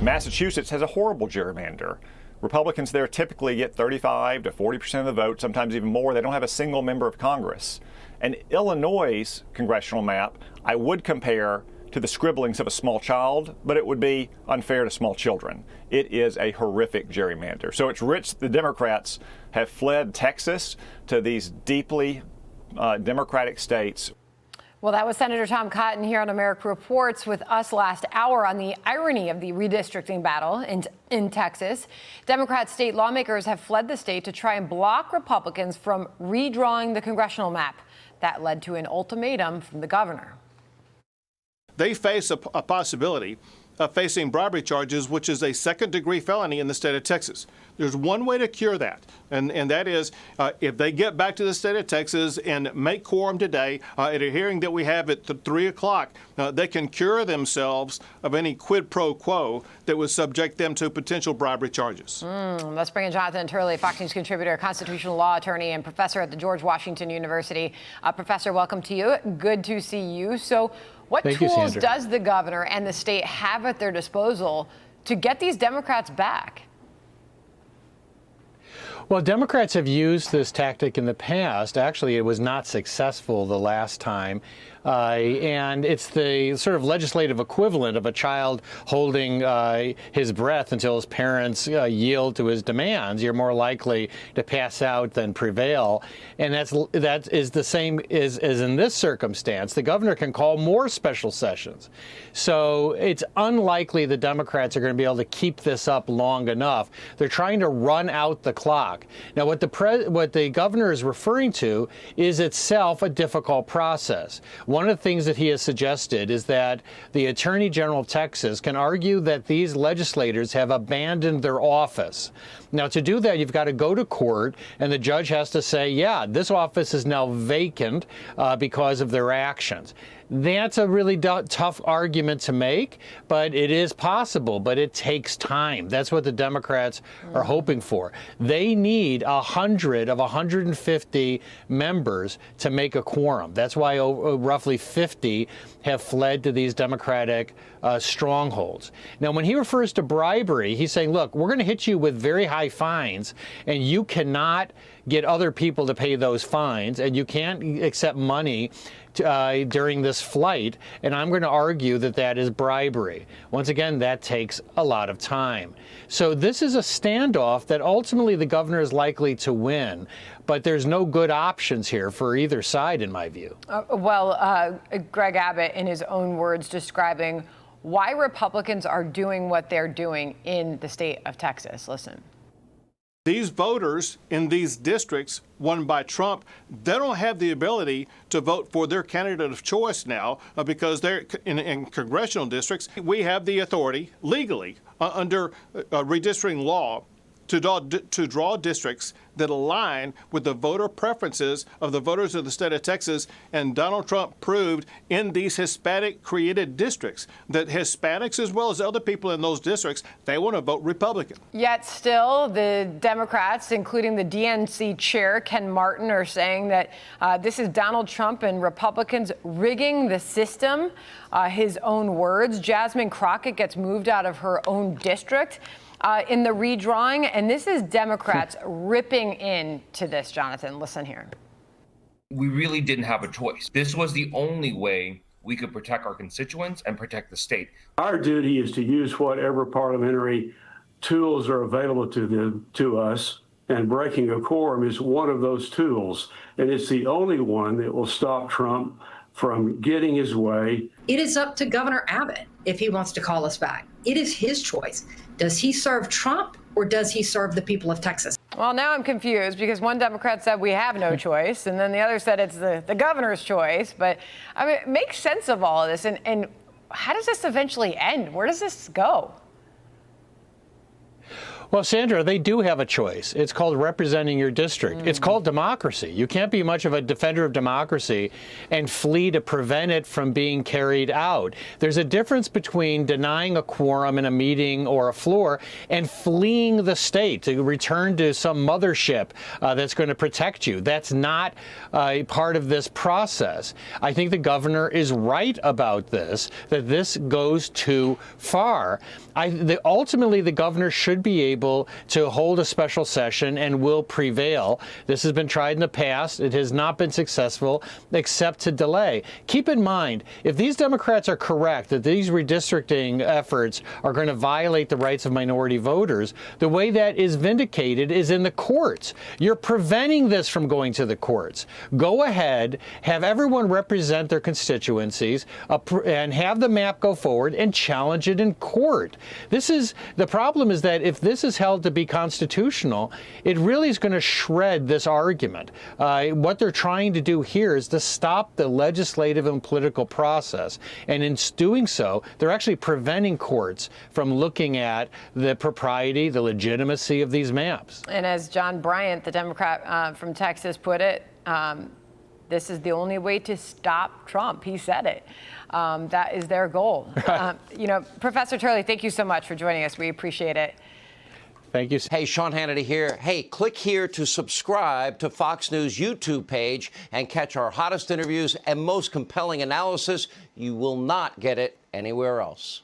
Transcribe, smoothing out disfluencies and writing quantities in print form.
Massachusetts has a horrible gerrymander. Republicans there typically get 35 to 40% of the vote, sometimes even more. They don't have a single member of Congress. And Illinois' congressional map, I would compare to the scribblings of a small child, but it would be unfair to small children. It is a horrific gerrymander. So it's rich the Democrats have fled Texas to these deeply Democratic states. Well, that was Senator Tom Cotton here on America Reports with us last hour on the irony of the redistricting battle in Texas. Democrat state lawmakers have fled the state to try and block Republicans from redrawing the congressional map. That led to an ultimatum from the governor. They face a possibility of facing bribery charges, which is a second-degree felony in the state of Texas. There's one way to cure that, and that is if they get back to the state of Texas and make quorum today at a hearing that we have at 3 o'clock, they can cure themselves of any quid pro quo that would subject them to potential bribery charges. Let's bring in Jonathan Turley, Fox News contributor, constitutional law attorney, and professor at the George Washington University. Professor, welcome to you. Good to see you. So what tools does the governor and the state have at their disposal to get these Democrats back? Well, Democrats have used this tactic in the past. Actually, it was not successful the last time. And it's the sort of legislative equivalent of a child holding his breath until his parents yield to his demands. You're more likely to pass out than prevail. And that is the same as in this circumstance. The governor can call more special sessions. So it's unlikely the Democrats are going to be able to keep this up long enough. They're trying to run out the clock. Now, what the governor is referring to is itself a difficult process. One of the things that he has suggested is that the Attorney General of Texas can argue that these legislators have abandoned their office. Now, to do that, you've got to go to court, and the judge has to say, yeah, this office is now vacant because of their actions. That's a really tough argument to make, but it is possible, but it takes time. That's what the Democrats are hoping for. They need 100 of 150 members to make a quorum. That's why roughly 50 have fled to these Democratic strongholds. Now, when he refers to bribery, he's saying, look, we're going to hit you with very high fines, and you cannot get other people to pay those fines, and you can't accept money during this flight, and I'm going to argue that that is bribery. Once again, that takes a lot of time. So this is a standoff that ultimately the governor is likely to win, but there's no good options here for either side, in my view. Greg Abbott, in his own words, describing why Republicans are doing what they're doing in the state of Texas. Listen. These voters in these districts won by Trump, they don't have the ability to vote for their candidate of choice now because they're in congressional districts. We have the authority legally under redistricting law to draw districts that align with the voter preferences of the voters of the state of Texas. And Donald Trump proved in these Hispanic-created districts that Hispanics, as well as other people in those districts, they want to vote Republican. Yet still, the Democrats, including the DNC chair, Ken Martin, are saying that this is Donald Trump and Republicans rigging the system. His own words. Jasmine Crockett gets moved out of her own district in the redrawing, and this is Democrats ripping into this, Jonathan. Listen here. We really didn't have a choice. This was the only way we could protect our constituents and protect the state. Our duty is to use whatever parliamentary tools are available to us, and breaking a quorum is one of those tools, and it's the only one that will stop Trump from getting his way. It is up to Governor Abbott if he wants to call us back. It is his choice. Does he serve Trump or does he serve the people of Texas? Well, now I'm confused because one Democrat said we have no choice, and then the other said it's the governor's choice. But I mean, make sense of all of this. And how does this eventually end? Where does this go? Well, Sandra, they do have a choice. It's called representing your district. It's called democracy. You can't be much of a defender of democracy and flee to prevent it from being carried out. There's a difference between denying a quorum in a meeting or a floor and fleeing the state to return to some mothership that's going to protect you. That's not part of this process. I think the governor is right about this, that this goes too far. Ultimately, the governor should be able to hold a special session and will prevail. This has been tried in the past. It has not been successful except to delay. Keep in mind, if these Democrats are correct that these redistricting efforts are going to violate the rights of minority voters, the way that is vindicated is in the courts. You're preventing this from going to the courts. Go ahead, have everyone represent their constituencies, and have the map go forward and challenge it in court. The problem is that if this is held to be constitutional, it really is going to shred this argument. What they're trying to do here is to stop the legislative and political process. And in doing so, they're actually preventing courts from looking at the propriety, the legitimacy of these maps. And as John Bryant, the Democrat from Texas, put it, this is the only way to stop Trump. He said it. That is their goal. Professor Turley, thank you so much for joining us. We appreciate it. Thank you. Hey, Sean Hannity here. Hey, click here to subscribe to Fox News YouTube page and catch our hottest interviews and most compelling analysis. You will not get it anywhere else.